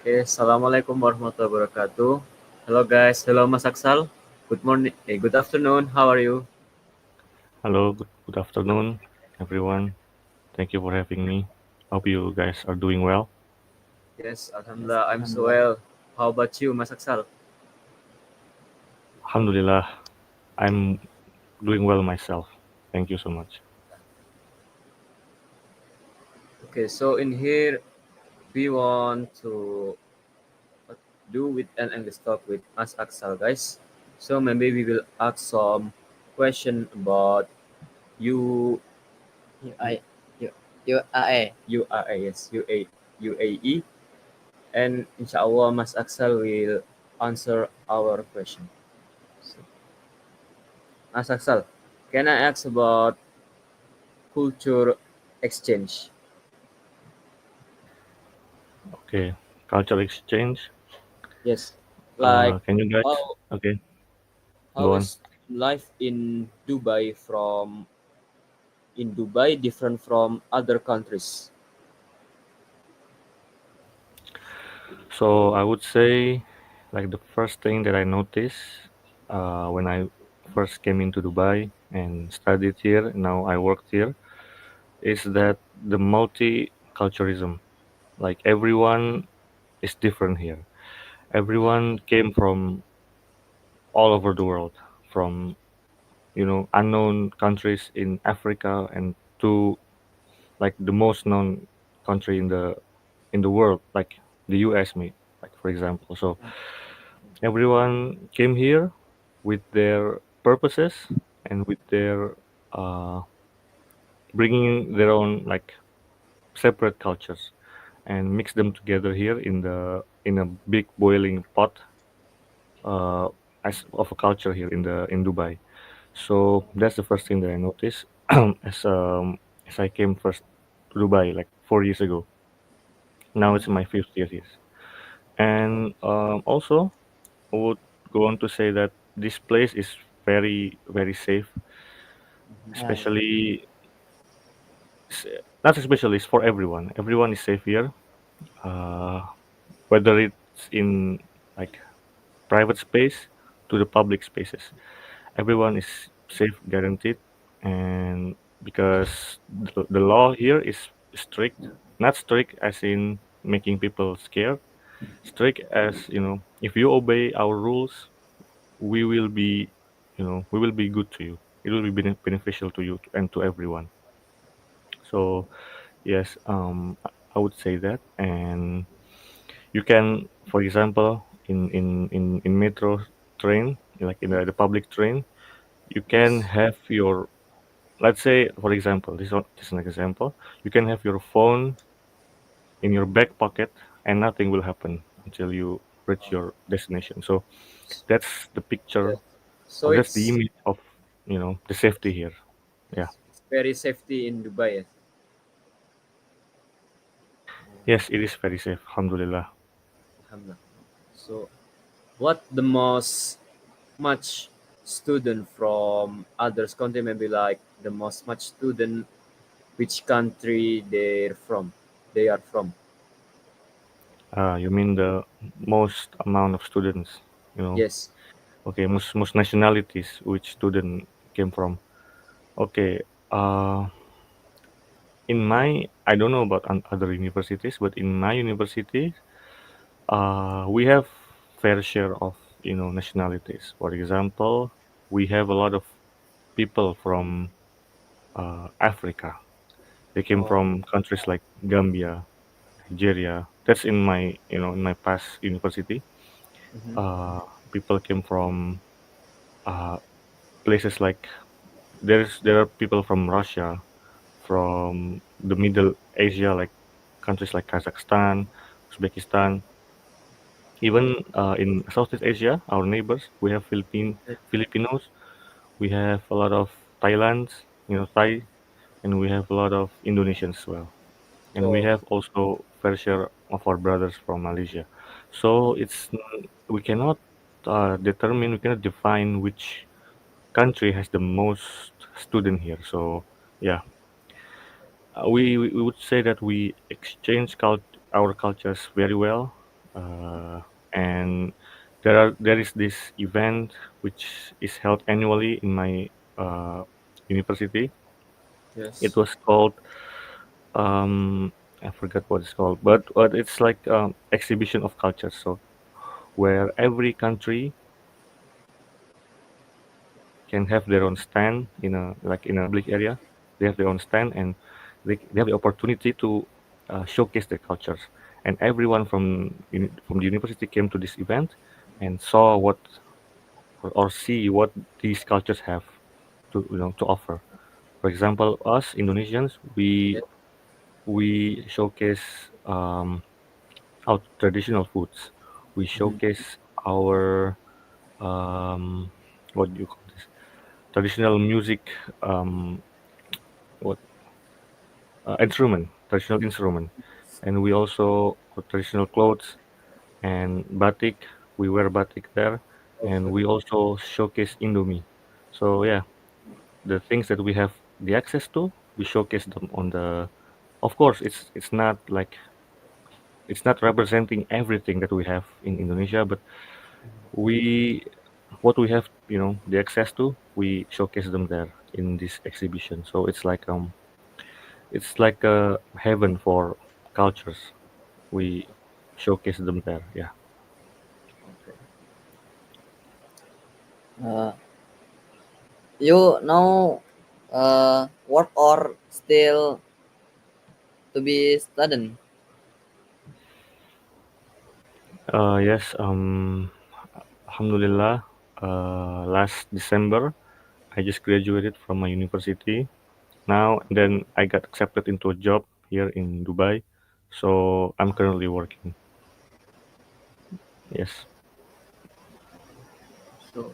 Assalamualaikum warahmatullahi wabarakatuh. Hello guys, hello Mas Axsal. Good morning, good afternoon. How are you? Hello, good afternoon, everyone. Thank you for having me. Hope you guys are doing well. Yes, Alhamdulillah, I'm so well. How about you, Mas Axsal? Alhamdulillah, I'm doing well myself. Thank you so much. Okay, so in here we want to uh, do with an English talk with Mas Axsal, guys. So maybe we will ask some question about you, UI, UAE. UAE, yes, UAE, and inshallah Mas Axsal will answer our question. So, Mas Axsal, can I ask about culture exchange? Okay, culture exchange. Yes, like Can you guys? how Okay, how go on. is life in Dubai different from other countries? So I would say, like the first thing that I noticed when I first came into Dubai and studied here, now I worked here, is that the multiculturalism. Like everyone is different here. Everyone came from all over the world, from unknown countries in Africa and to like the most known country in the world, like the US, me, like for example. So everyone came here with their purposes and with their uh, bringing their own like separate cultures and mix them together here in a big boiling pot uh, as of a culture here in Dubai. So that's the first thing that I noticed as I came first to Dubai like 4 years ago. Now it's my fifth year here, and also I would go on to say that this place is very safe, Uh, especially s- not especially it's for everyone. Everyone is safe here, uh, whether it's in like private space to the public spaces. Everyone is safe, guaranteed, and because the law here is strict, not strict as in making people scared, strict as if you obey our rules, we will be, we will be good to you. It will be beneficial to you and to everyone. So yes, I would say that, and you can, for example, in metro train, like in the public train, you can Yes. have your, let's say for example, this is an example, you can have your phone in your back pocket and nothing will happen until you reach your destination. So that's the picture, Yes. So or that's the it's image of the safety here. Yeah. yes, it's very safety in Dubai. Yes. Yes, it is very safe, alhamdulillah. Alhamdulillah. So what the most much student from others country maybe like the most much student which country they are from. You mean the most amount of students, you know Yes. okay, most nationalities which student came from. Okay. In my, I don't know about other universities, but in my university, we have fair share of nationalities. For example, we have a lot of people from Africa. They came Oh. from countries like Gambia, Nigeria. That's in my in my past university. Mhm. Uh, People came from uh, places like there are people from Russia, from the Middle Asia, like countries like Kazakhstan, Uzbekistan. Even in Southeast Asia, our neighbors, we have Filipinos, we have a lot of Thailands, Thai, and we have a lot of Indonesians as well. And we Oh. have also fair share of our brothers from Malaysia. So we cannot we cannot define which country has the most student here. So yeah, we would say that we exchange our cultures very well. and there is this event which is held annually in my university. It Yes. was called I forgot what it's called, but it's like exhibition of culture. So where every country can have their own stand in a like in a public area. They have their own stand and they have the opportunity to showcase their cultures. And everyone from the university came to this event and saw what or see what these cultures have to to offer. For example, us Indonesians, Yes. we showcase our traditional foods. We Mhm. showcase our um, what do you call this? Traditional music, um, what traditional instrument, and we also got traditional clothes and batik. We wear batik there, and Okay. we also showcase Indomie. So yeah, the things that we have the access to, we showcase them on the. Of course, it's not like it's not representing everything that we have in Indonesia, but we what we have, the access to, we showcase them there in this exhibition. So it's like a heaven for cultures. We showcase them there. Yeah. Okay. Uh, you know what or still to be studying? Yes. Alhamdulillah. Last December, I just graduated from my university. Now and then, I got accepted into a job here in Dubai, so I'm currently working. Yes. So,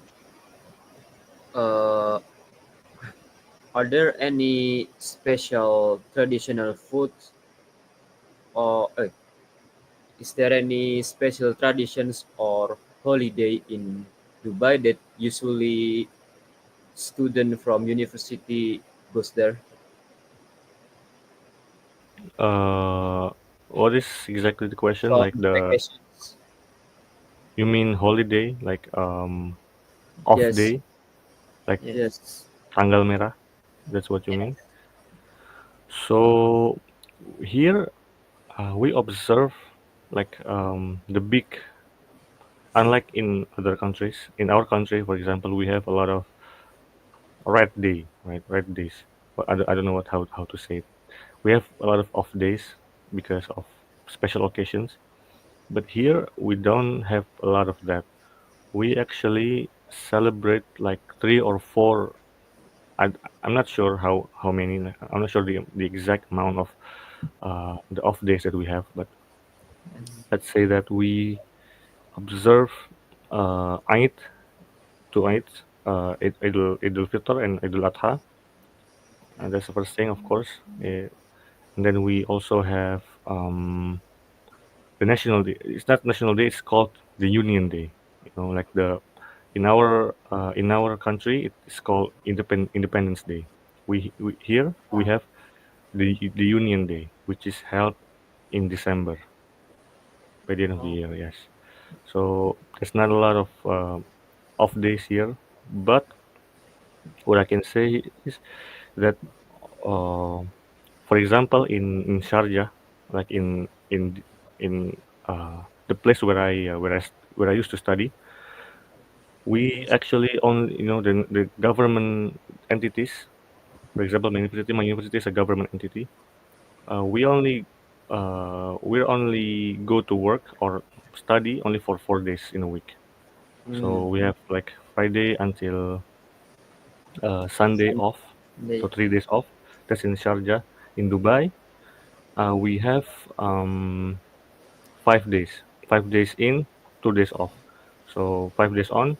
uh, are there any special traditional foods, or is there any special traditions or holiday in Dubai that usually student from university goes there? Uh, what is exactly the question? From Like vacations? you mean holiday, like off Yes. day, like Yes. Yes. tanggal merah? That's what you mean. Yes. So here we observe like the big, unlike in other countries. In our country, for example, we have a lot of red day, right? Red days. But I don't know how to say it. We have a lot of off days because of special occasions. But here we don't have a lot of that. We actually celebrate like three or four. I, I'm not sure how many. I'm not sure the exact amount of the off days that we have. But Yes. let's say that we observe Eid, two Eids, Idul Fitr and Idul Adha. And that's the first thing, of course. And then we also have the national day. It's not national day. It's called the Union Day. Like in our country, it's called Independence Day. We here we have the Union Day, which is held in December by the end of the year. Yes. So there's not a lot of off days here, but what I can say is that, uh, for example, in Sharjah, like in the place where I used to study, we Yes. actually only the government entities. For example, my university is a government entity. We only go to work or study only for 4 days in a week. Mm. So we have like Friday until Sunday Sunday. off, so 3 days off. That's in Sharjah. In Dubai, we have 5 days. 5 days in, 2 days off. So 5 days on,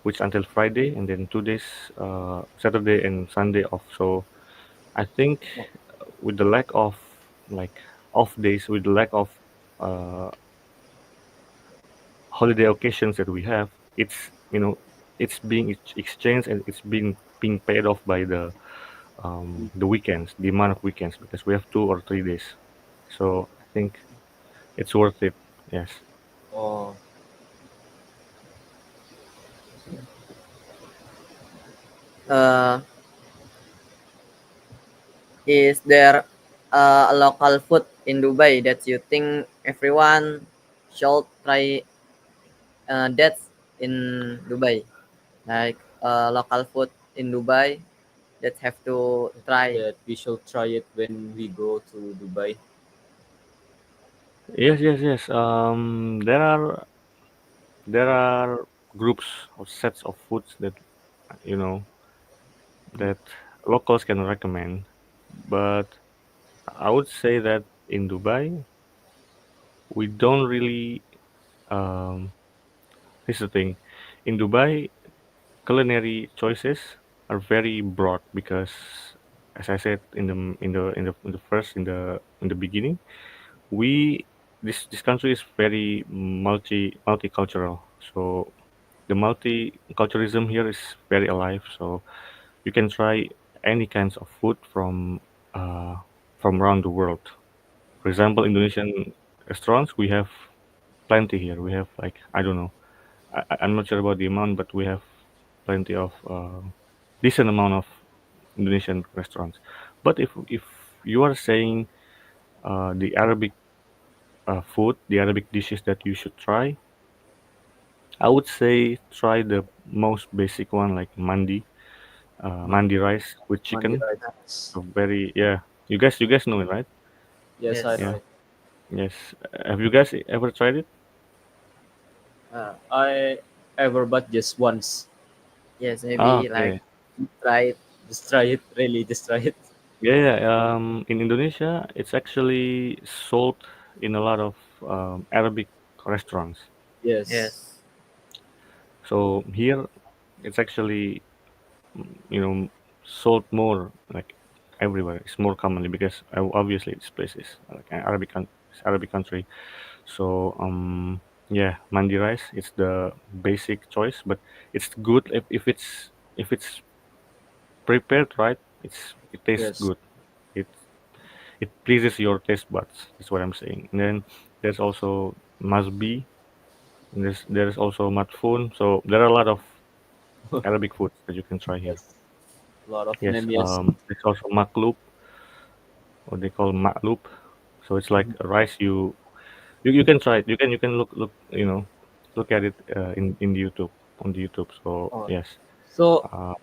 which until Friday, and then 2 days, Saturday and Sunday off. So I think with the lack of like off days, with the lack of uh, holiday occasions that we have, it's being exchanged and it's being paid off by the weekends, the amount of weekends, because we have 2 or 3 days. So I think it's worth it. Yes. Oh, Uh, is there a local food in Dubai that you think everyone should try that's in Dubai? Like local food in Dubai that have to try. that we shall try it when we go to Dubai. Yes, yes, yes. There are groups or sets of foods that you know that locals can recommend, but I would say that in Dubai we don't really. Um, Here's the thing, in Dubai, culinary choices are very broad because, as I said in the beginning, we this country is very multicultural. So the multiculturalism here is very alive. So you can try any kinds of food uh, from around the world. For example, Indonesian restaurants, we have plenty here. We have like I don't know. I'm not sure about the amount, but we have plenty of decent amount of Indonesian restaurants. But if you are saying the Arabic food, the Arabic dishes that you should try, I would say try the most basic one like mandi rice with Mandi chicken. rice. So very yeah. You guys know it, right? Yes, I know Yes, Yeah. it. Yes. Have you guys ever tried it? I ever but just once. yes, Ah, maybe like okay. try it. Just try it, really, just try it. Yeah, yeah. In Indonesia, it's actually sold in a lot of Arabic restaurants. Yes, Yes, So here, it's actually sold more like everywhere. It's more commonly because obviously this place is like an it's Arabic country. So yeah, mandi rice. It's the basic choice, but it's good if it's prepared right. It tastes yes. good. It it pleases your taste buds. That's what I'm saying. And then there's also masbi. And there's also matfun. So there are a lot of Arabic foods that you can try here. Yes, a lot of Yes. name. Yes. There's also maklub, or they call maklub. So it's like Mhm. a rice. You can try it. You can look at it in YouTube on the YouTube. So Oh, yes. so Uh,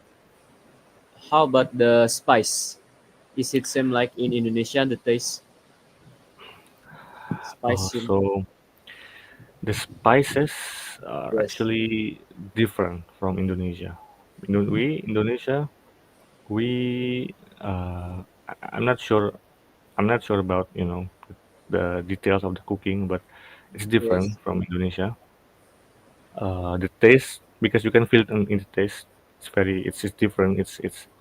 how about the spice? Is it same like in Indonesia? The taste spicy? so the spices are Yes, actually different from Indonesia. Indonesia, we I'm not sure. I'm not sure about the details of the cooking, but it's yes. different from Indonesia. The taste, because you can feel it in the taste. It's different.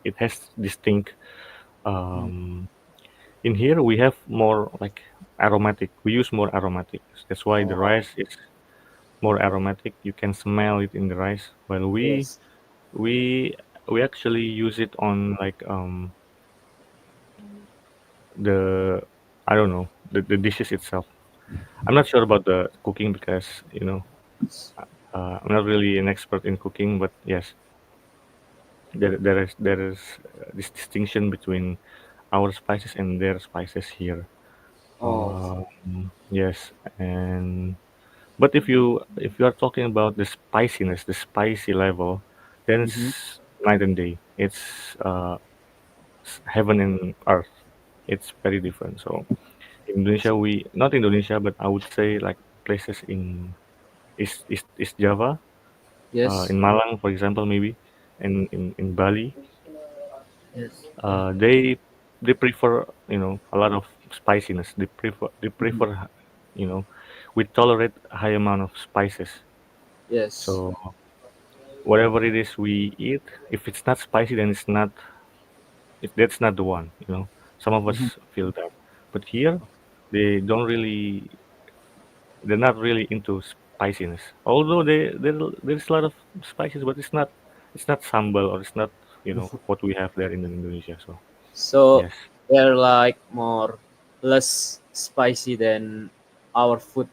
It has distinct. Mm. Um, in here we have more like aromatic. We use more aromatic. That's why the Oh, rice is more aromatic. You can smell it in the rice. While yes. we we actually use it on like the I don't know the dishes itself. I'm not sure about the cooking because I'm not really an expert in cooking, but yes, there is this distinction between our spices and their spices here. Oh, Yes, and but if you are talking about the spiciness, the spicy level, then mm-hmm. it's night and day. It's heaven and earth. It's very different. So Indonesia, we not Indonesia, but I would say like places in East Java, Yes, in Malang, for example, maybe, and in Bali, yes, they prefer a lot of spiciness. mm-hmm. They prefer you know we tolerate a high amount of spices. Yes. So whatever it is we eat, if it's not spicy, then that's not the one. Some of Mm-hmm. us feel that, but here they don't really they're not really into spiciness. Although there's a lot of spices, but it's not sambal, or it's not what we have there in Indonesia. So So yes, they're like more less spicy than our food.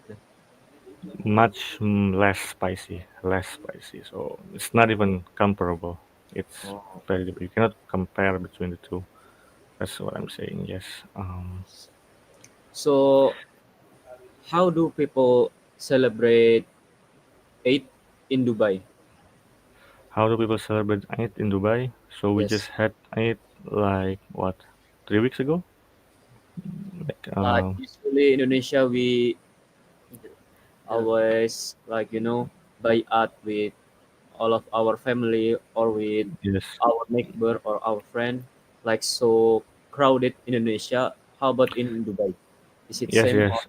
much less spicy, less spicy. So it's not even comparable. It's Oh. very you cannot compare between the two. That's what I'm saying. Yes. So how do people celebrate Eid in Dubai? How do people celebrate Eid in Dubai? So we just Yes. had Eid like what 3 weeks ago. Like Like usually Indonesia, we Yeah. always like buy art with all of our family or with yes, our neighbor or our friend. Like so crowded Indonesia. How about in Dubai? Is it yes, same or yes.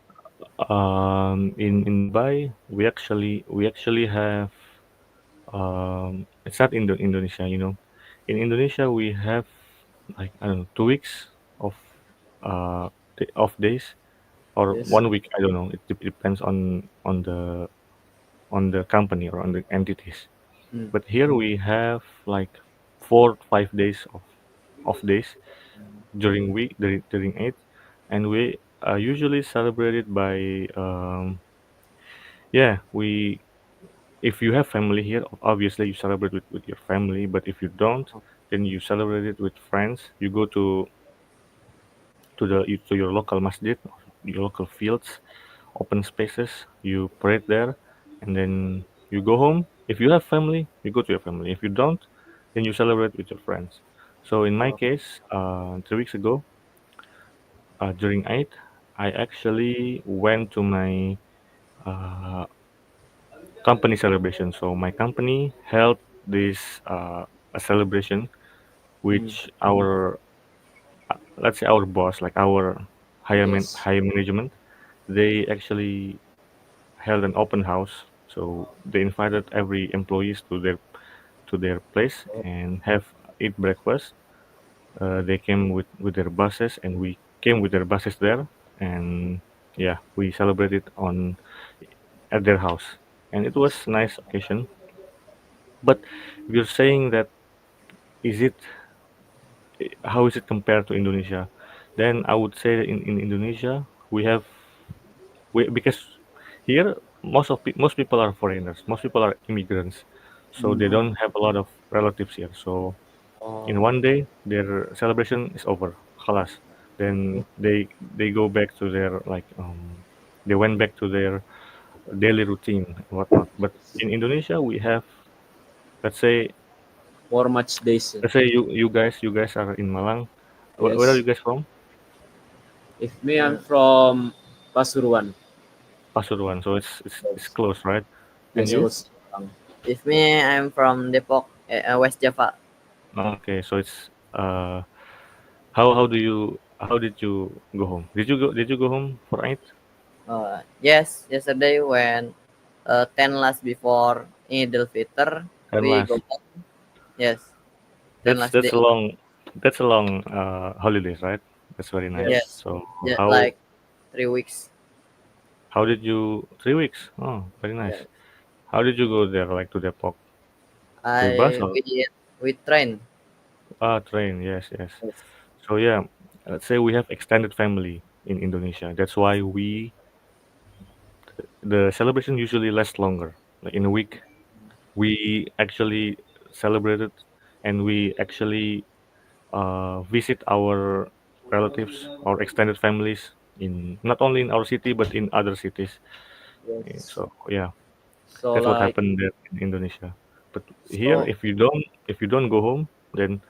In Dubai, we actually have it's not Indonesia, you know. In Indonesia, we have like I don't know 2 weeks of off days or yes? 1 week. I don't know. It depends on the company or on the entities. Mm. But here we have like 4 5 days of off days during Eid, and we usually celebrate it by yeah we if you have family here, obviously you celebrate with your family. But if you don't, then you celebrate it with friends. You go to your local masjid, your local fields, open spaces. You pray there, and then you go home. If you have family, you go to your family. If you don't, then you celebrate with your friends. So in my Oh, case, 3 weeks ago, during Eid, I actually went to my uh, company celebration. So my company held this a celebration, mm. which our let's say our boss, like our Yes. higher management, they actually held an open house. So they invited every employees to their place Oh, and have eat breakfast. They came with their buses, and we came with their buses there, and yeah, we celebrated on at their house, and it was nice occasion. But if you're saying that is it how is it compared to Indonesia, then I would say that in Indonesia because here most people are foreigners, most people are immigrants, so they mm. don't have a lot of relatives here. So in Oh, one day their celebration is over, khalas. Then they go back to their they went back to their daily routine and whatnot. But in Indonesia we have, let's say for much days. you guys are in Malang. Where are you Yes. guys from? If me, I'm Uh, from Pasuruan. Pasuruan, so it's Yes. close, right? And Yes, you? close. if me, I'm from Depok, West Java. Okay, so it's how did you go home? Did you go home for Eid? Yes, yesterday when 10 last before Idul Fitr, And we go last. back. Yes, 10 That's last that's a day. long that's a long holidays, right? That's very nice. Yes. Yes, So yeah, how like 3 weeks. how did you 3 weeks? Oh, very nice. Yes, How did you go there, like to Depok? By bus I or we train. train? Yes, yes. Yes. So yeah, let's say we have extended family in Indonesia. That's why the celebration usually lasts longer. Like in a week, we actually celebrated, and we actually visit our relatives or extended families in not only in our city but in other cities. Yes. So yeah, So that's what like happened there in Indonesia. But here, so if you don't go home, then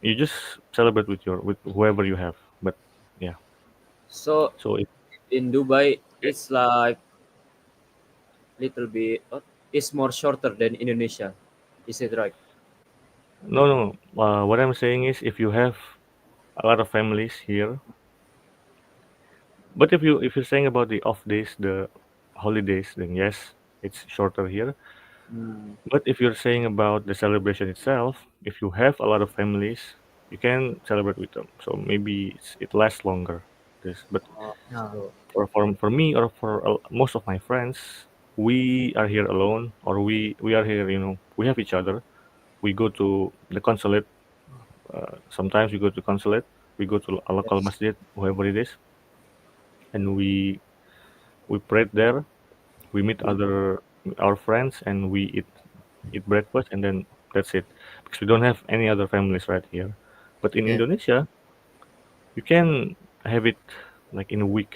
you just celebrate with whoever you have. But yeah, so so in Dubai it's like little bit it's more shorter than Indonesia. Is it right? no, no. What I'm saying is, if you have a lot of families here, but if you're saying about the off days, the holidays, then yes, it's shorter here. Mm. But if you're saying about the celebration itself, if you have a lot of families, you can celebrate with them. So maybe it lasts longer. This, but No. So for me or for most of my friends, we are here alone, or we are here. We have each other. We go to the consulate. Sometimes we go to consulate. We go to a local yes. masjid, whoever it is, and we pray there. We meet our friends and we eat breakfast, and then that's it, because we don't have any other families right here. But in Yeah. Indonesia, you can have it like in a Yes. week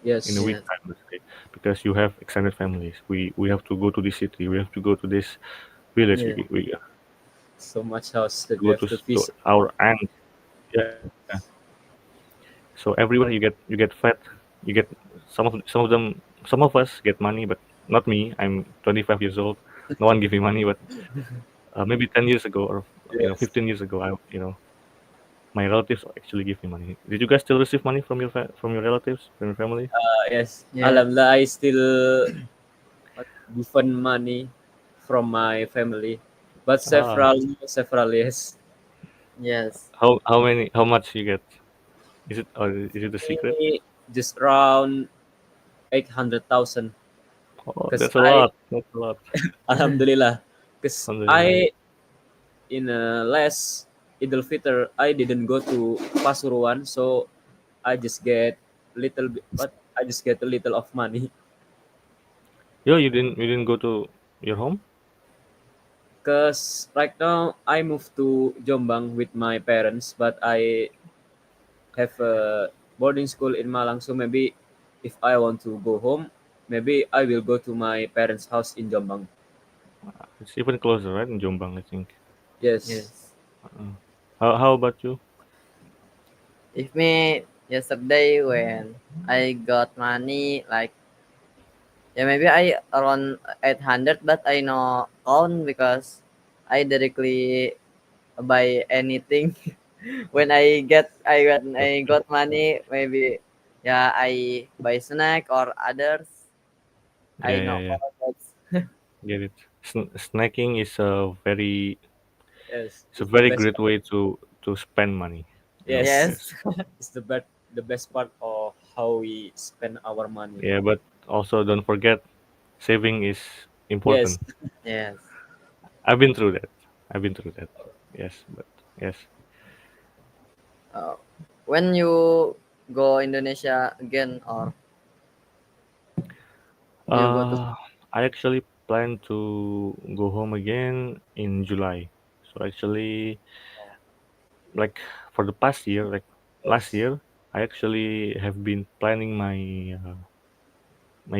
Yes. time, let's say, because you have extended families. We have to go to this city. We have to go to this village. Yeah. We So much house that we go have to to visit. our aunt. Yeah. So everywhere you get fed. You get some of us get money, but not me. I'm 25 years old. No one give me money, but maybe 10 years ago, or Yes. 15 years ago, my relatives actually give me money. Did you guys still receive money from from your relatives, from your family? Yes. Yeah. Alhamdulillah, I still given money from my family, but Ah, several yes. Yes. how much you get? Is it a secret? Me just around 800,000. Oh, Cause that's a I lot. That's a lot. Alhamdulillah, cause Alhamdulillah. I in last Idul Fitr I didn't go to Pasuruan, so I just get little bit, but I just get a little of money. Yo, you didn't go to your home? Cause right now I moved to Jombang with my parents, but I have a boarding school in Malang. So maybe if I want to go home, maybe I will go to my parents' house in Jombang. It's even closer, right? In Jombang, I think. Yes. Yes. Uh, how about you? If me yesterday when I got money like yeah maybe I around 800 but I no count because I directly buy anything when I got money maybe yeah I buy snack or others I Yeah, yeah, know yeah. all that. Get it. Snacking is a very Yes, it's a it's the very best great part. way to spend money. Yes, Yes. Yes. it's the best part of how we spend our money. Yeah, but also don't forget, saving is Yes. important. Yes. I've been through that. I've been through that. Yes, but yes. uh, when you go Indonesia again or you go to Uh, I actually plan to go home again in July. So actually, like for the past year, like last Yes. year, I actually have been planning my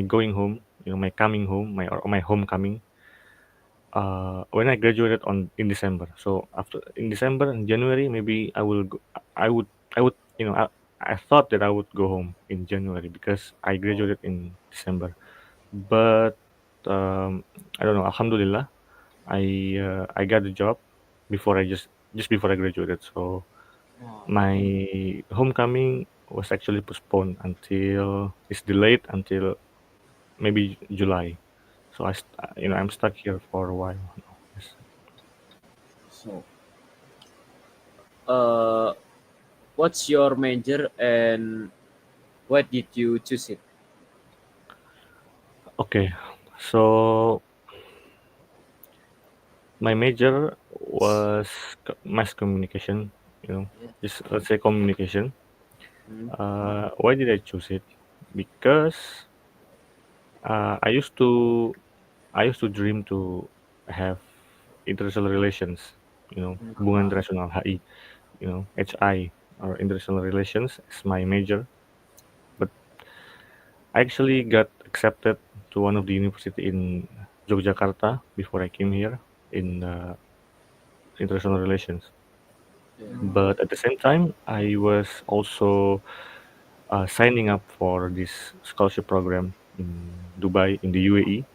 going home, my coming home, my homecoming. When I graduated in December. So after in December and January, maybe I will go, I would I thought that I would go home in January because I Oh, graduated in December. But um, I don't know. Alhamdulillah, I got the job before I just before I graduated. So oh, my homecoming was actually postponed until it's delayed until maybe July. So I'm stuck here for a while now. Yes. so uh, what's your major and why did you choose it? Okay, so my major was mass communication. yes. Just let's say communication. Mm, Why did I choose it? Because I used to dream to have international relations. Hubungan ah, internasional (HI). HI, or international relations as my major. But I actually got accepted to one of the university in Yogyakarta before I came here in international relations. yeah. But at the same time, I was also signing up for this scholarship program in Dubai, in the UAE,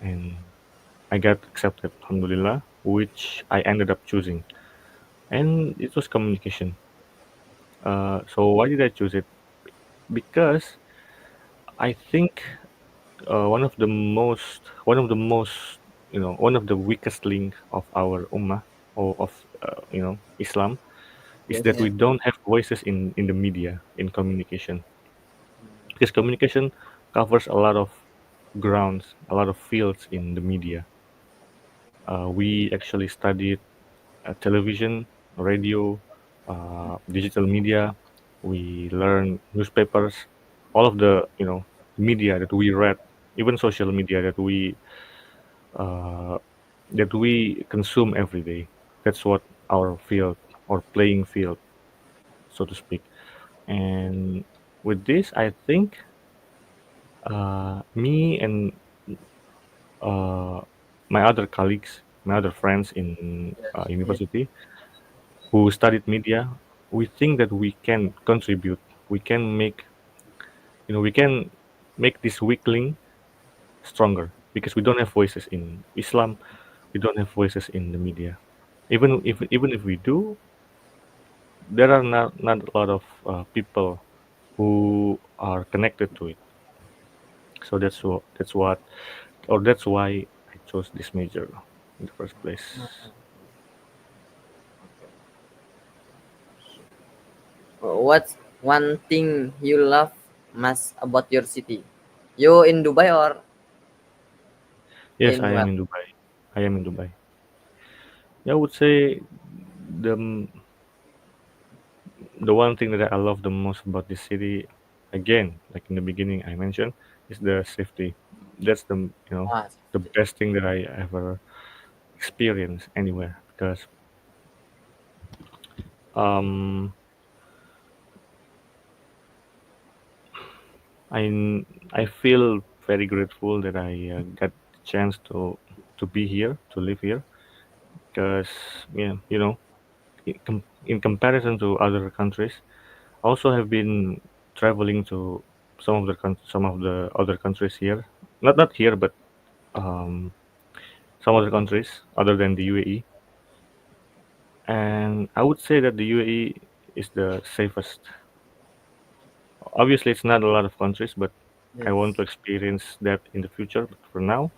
and I got accepted, alhamdulillah, which I ended up choosing. And it was communication. So why did I choose it? Because I think one of the weakest link of our ummah, or of Islam, is that Yes. Yeah. we don't have voices in the media, in communication, Mm, because communication covers a lot of grounds, a lot of fields in the media. We actually studied television, radio, digital media. We learn newspapers, all of the media that we read. even social media uh, that we consume every day. That's what our field or playing field, so to speak. And with this, I think me and uh, my other colleagues, my other friends in Yes. Yes. university who studied media, we think that we can contribute. We can make, we can make this weakling stronger because we don't have voices in Islam. We don't have voices in the media. Even if we do, there are not a lot of people who are connected to it. So that's why I chose this major in the first place. What's one thing you love most about your city? You in Dubai or Yes, in I am where? in Dubai. I am in Dubai. Yeah, I would say the the one thing that I love the most about this city, again, like in the beginning I mentioned, is the safety. That's Ah, the best thing that I ever experienced anywhere because um I feel very grateful that I got the chance to be here, to live here, because yeah, in comparison to other countries, I also have been traveling to some of the other countries here, not here, but um, some other countries other than the UAE, and I would say that the UAE is the safest. Obviously, it's not a lot of countries, but I want to yes. experience that in the future. But for now,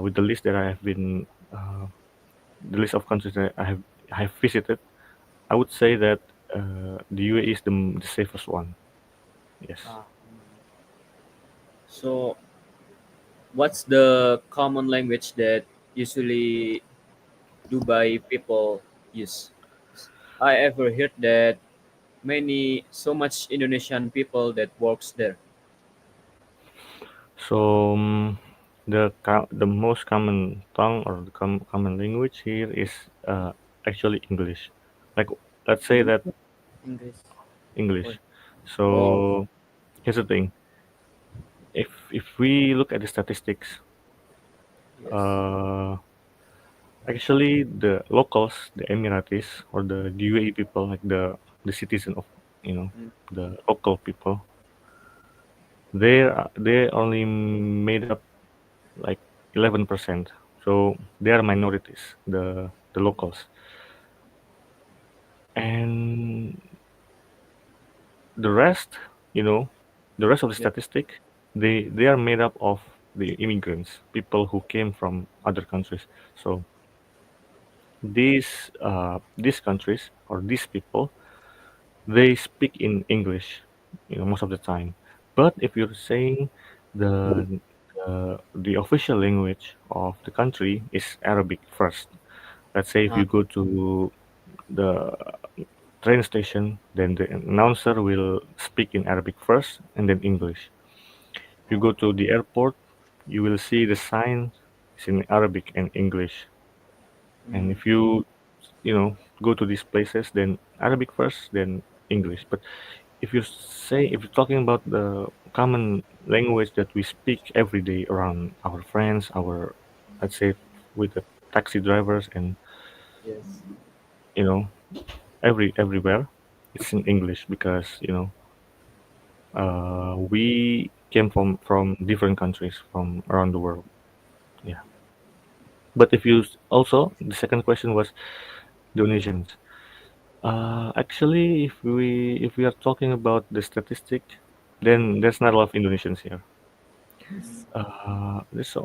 with the list that I have been, the list of countries that I have visited, I would say that the UAE is the safest one. Yes. Ah, So, what's the common language that usually Dubai people use? I ever heard that so much Indonesian people that works there. So the most common tongue or the common language here is actually English. Like let's say that English. Oh, English. Oh, So here's the thing: if we look at the statistics, yes. uh, actually the locals, the Emiratis or the UAE people, like the citizen of mm, the local people, they only made up like 11%. So they are minorities, the locals, and the rest, you know, the rest of the yeah, statistic, they are made up of the immigrants, people who came from other countries. So these countries or these people, they speak in English, most of the time. But if you're saying the the official language of the country is Arabic first. Let's say if Ah, you go to the train station, then the announcer will speak in Arabic first and then English. If you go to the airport, you will see the sign is in Arabic and English. And mm, if go to these places, then Arabic first, then English. But if you're talking about the common language that we speak every day around our friends, let's say with the taxi drivers and yes. you know everywhere, it's in English because we came from different countries from around the world. Yeah. But if you also the second question was Indonesians. Actually, if we are talking about the statistic, then there's not a lot of Indonesians here. There's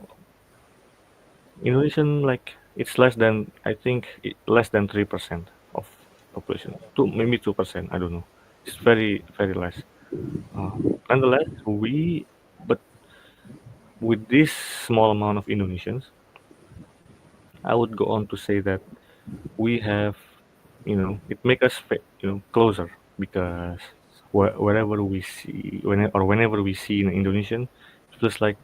Indonesian, like it's less than, I think less than 3% of population. Maybe 2%. I don't know. It's very very less. Uh, Nonetheless, but with this small amount of Indonesians, I would go on to say that we have, it make us, closer because wherever we see, whenever we see an Indonesian, it feels like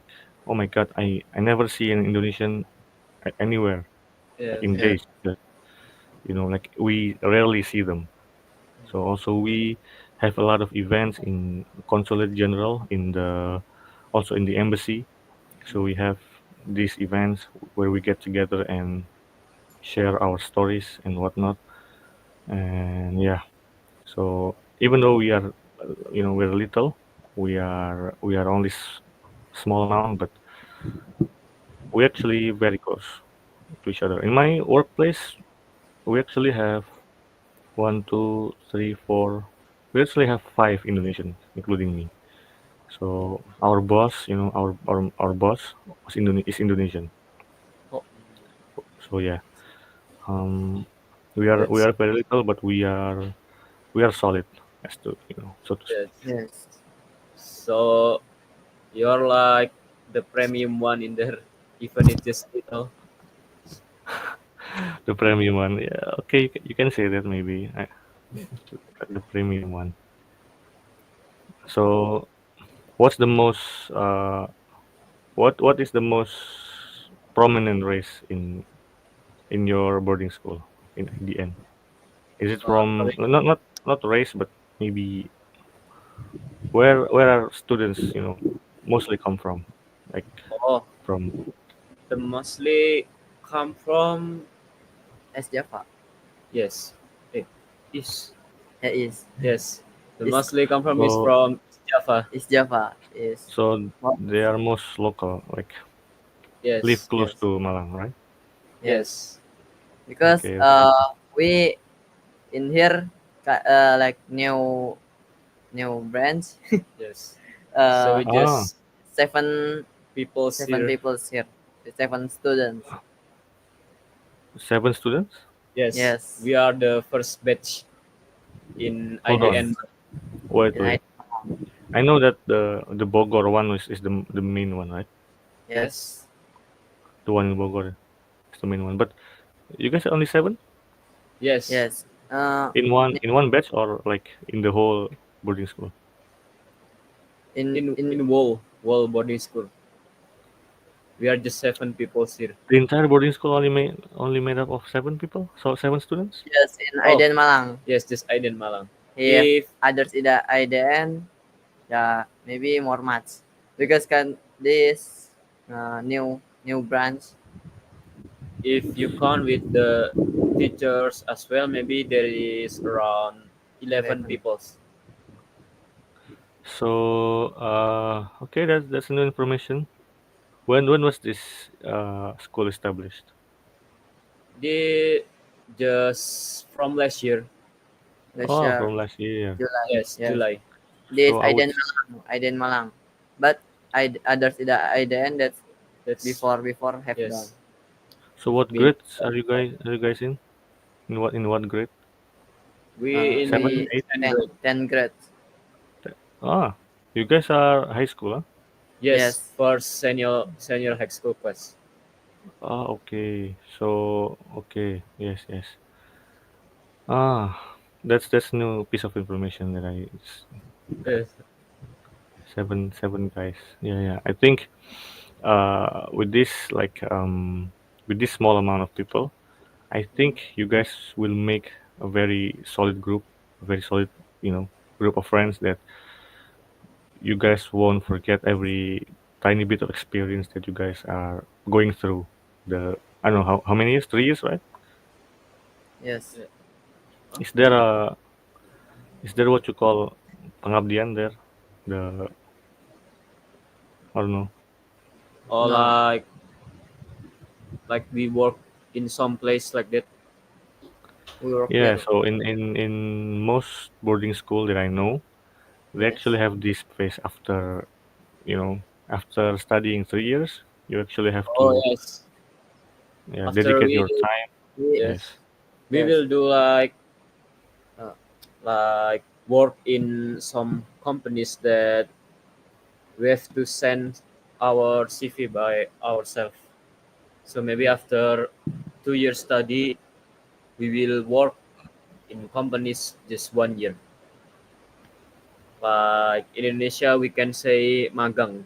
oh my god, I never see an Indonesian anywhere like Yes. in Yes. Jays. Like we rarely see them. So also we have a lot of events in consulate general in the also in the embassy. So we have these events where we get together and share our stories and whatnot. And yeah, so even though we are, we're little, we are only small amount, but we actually very close to each other. In my workplace, we actually have one, two, three, four. We actually have five Indonesians, including me. So our boss, our boss is Indonesian. Oh, So yeah, um, we are that's very little, but we are solid as to so to speak. yes. Yes. So you're like the premium one in there, even it's just little. The premium one, yeah, okay, you can say that maybe the premium one. So what's the most what is the most prominent race in your boarding school in the end? Is it from Sorry. not race, but maybe where are students mostly come from, like Oh, from the mostly come from S Java. yes. Eh, is Yeah, yes. The is mostly come from is so from Java. is Java is so what? they are most local, like live Yes. close Yes. to Malang, right? Yes. Yes. Because Okay, okay. we in here like new branch Yes. So uh we Ah, just seven people's seven here. people here, seven students. 7 students. Yes. Yes. We are the first batch in Hold on, Yes. IDN. wait, In wait. I I know that the Bogor one is the main one, right? Yes. Yes. The one in Bogor is the main one. But you guys are only seven Yes. Yes. in one batch, or like in the whole boarding school. In In wall boarding school. We are just seven people here. The entire boarding school only made up of 7 people, so 7 students. yes, in Oh, Aiden Malang. yes, just IDN Malang. If If others ida Aiden, yeah, maybe more much because can this new branch. if you count with the teachers as well, maybe there is around 11 11. people. So okay, that's new information. When was this school established? They just from last year. Last Oh, year, from last year. July. Yes, Yes. July. This So I would. Aiden Malang. But others ida Aiden that's That's before have done. yes. So what Mean grades are you guys in? In what grade? we Seven, in We eight. 10th grade. 10 grades. Ah, you guys are high school, huh? Yes, Yes. first senior high school class. Ah, okay. So okay, yes, yes. Ah, that's new piece of information that Yes. 7 guys. Yeah, yeah. I think with this with this small amount of people, I think you guys will make a very solid group, a very solid, group of friends that you guys won't forget every tiny bit of experience that you guys are going through. I don't know how many years, 3 years, right? Yes. Yeah. Huh? Is there a is there what you call pengabdian there? The I don't know. Or No. like we work in some place like that. We work Yeah, there. so in most boarding school that I know, they Yes. actually have this phase after studying 3 years, you actually have Oh to, yes. yeah, After dedicate your time. We yes, Yes. we yes. will do Uh, like work in some companies that we have to send our CV by ourselves. So maybe after 2 years study, we will work in companies just 1 year. Like in Indonesia, we can say magang.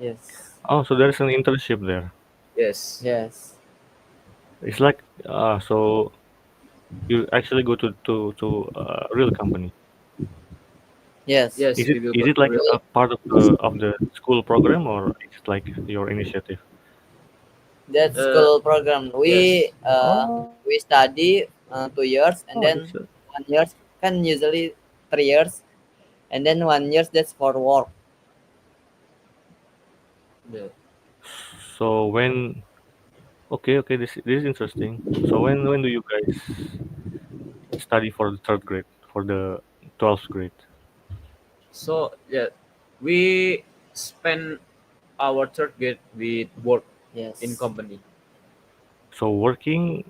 yes. Oh, so there's an internship there. Yes. Yes. It's like so you actually go to a real company. Yes. Yes, we will Is go it to like real. a part of the school program or it's like your initiative? That Uh, school program yes. Oh, we study 2 years, and oh, then 1 year can usually 3 years, and then 1 year that's for work. Yeah. so when okay, this is interesting. So when do you guys study for the third grade for the 12th grade? So yeah, we spend our third grade with work in Yes. company. So working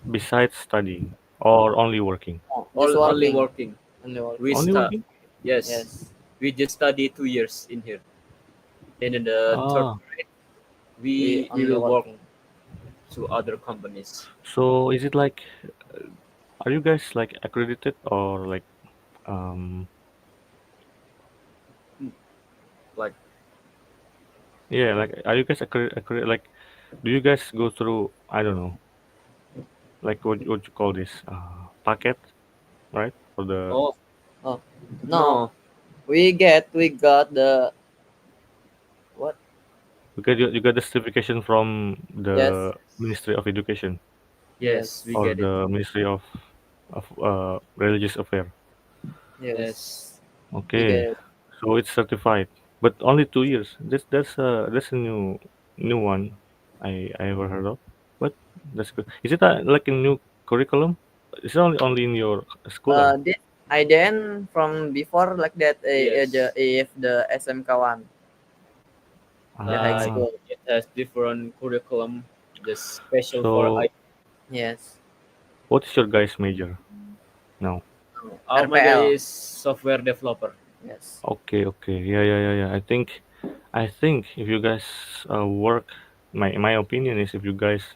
besides studying or only working? Oh, just All only working. working. Only We working. Only start. working? Yes, Yes. we just study 2 years in here. And in the third Ah, grade, We we only will work working. to other companies. so is it like are you guys like accredited or like um Like yeah like are you guys accredited like do you guys go through I don't know like what you call this packet right for the oh Oh no, no, we got the what? you get the certification from Yes. the Ministry of Education yes, we Yes. or get it. the Ministry of Religious Affairs. Yes. Yes, We Okay, get so it's certified, but only 2 years. That's a new one I ever heard of. But that's good. Is it like a new curriculum? Is it only in your school or? this I then from before like that yes. if the SMK one, the high Like Ah, school. it has different curriculum, just special for I. so Yes. what is your guys' major now? Our major RPL. is software developer. Yes. Okay. Yeah. I think if you guys work, my opinion is if you guys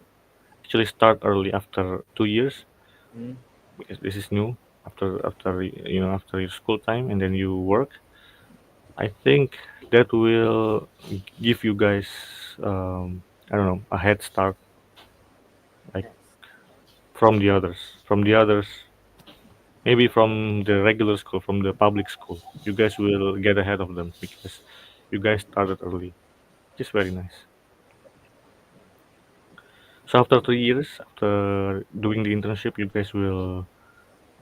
actually start early after 2 years Mm. because this is new after after your school time and then you work. I think that will give you guys I don't know a head start like Yes. from the others maybe from the regular school from the public school you guys will get ahead of them because you guys started early. Just very nice. So after 3 years, after doing the internship, you guys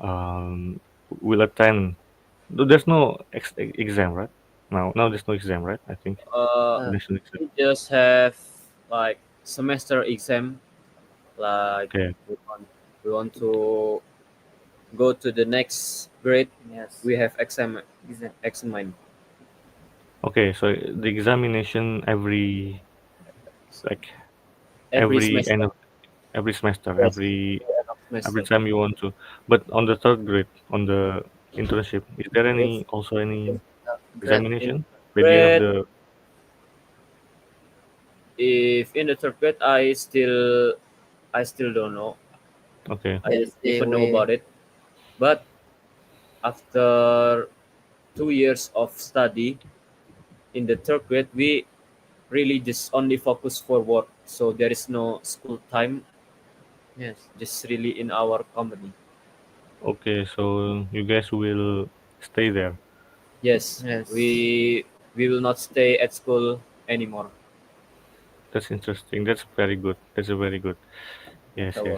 um will attend. There's no exam, right? Now there's no exam, right? I think Uh, Uh, national exam. we just have like semester exam. Like Okay, we want, we want to go to the next grade. yes. We have exam Exactly. examine okay. So the examination like every every semester. end of every semester, Yes, end of every semester. time you want to. But on the third grade, on the internship, is there If any also If any grade. in examination by the end of grade, the? if in the third grade, I still don't know. Okay, I Yes. didn't even know We about it. But after 2 years of study in the third grade, we really just only focus for work. So there is no school time, yes. just really in our company. okay. So you guys will stay there. Yes, Yes. we will not stay at school anymore. That's interesting. That's very good. That's a very good. Yes. So,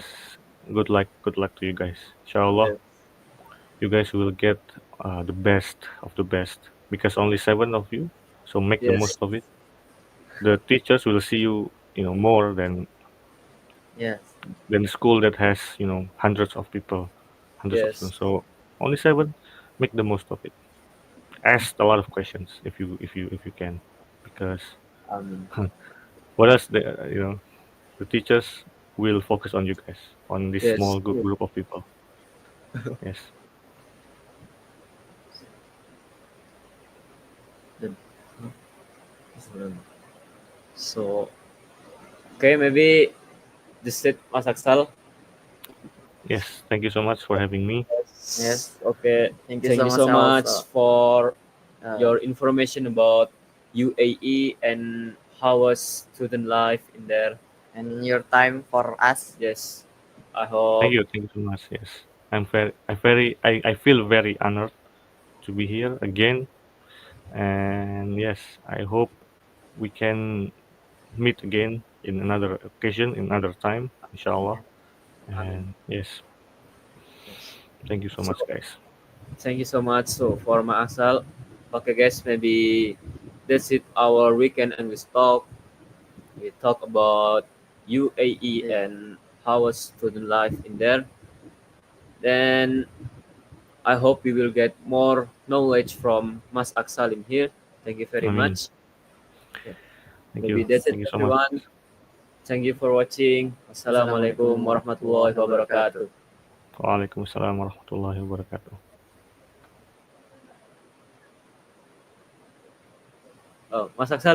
Good luck. Good luck to you guys. Inshallah, yes, you guys will get the best of the best because only seven of you. So make the yes, most of it. The teachers will see you, more Yes. than the school that has, hundreds of people, hundreds of yes. students. So only seven. Make the most of it. Ask a lot of questions if you can, because Um, what else the teachers will focus on you guys on this yes. small group of people. Yes. The- So, okay, maybe this it, Mas Axel. Yes, thank you so much for having me. Yes. Yes. Okay. Thank you Thank so you much so much also. for Uh, your information about UAE and how was student life in there. and your time for us. Yes, I hope. Thank you so much. Yes, I feel very honored to be here again, and yes, I hope we can meet again in another occasion, in another time, inshallah. Yeah. Amin. And yes, Yes. thank you so So much, guys. thank you so much. So for my Axsal, okay guys, maybe that's it our weekend and we talk. We talk about UAE Yeah. and how was student life in there. Then I hope we will get more knowledge from Mas Axsal in here. Thank you very I mean, much. Okay. thank Maybe you, that's it thank you so much. everyone. Thank you for watching. Assalamualaikum Assalamualaikum warahmatullahi warahmatullahi wabarakatuh. wabarakatuh. Waalaikumsalam warahmatullahi wabarakatuh. Oh, Mas Axsal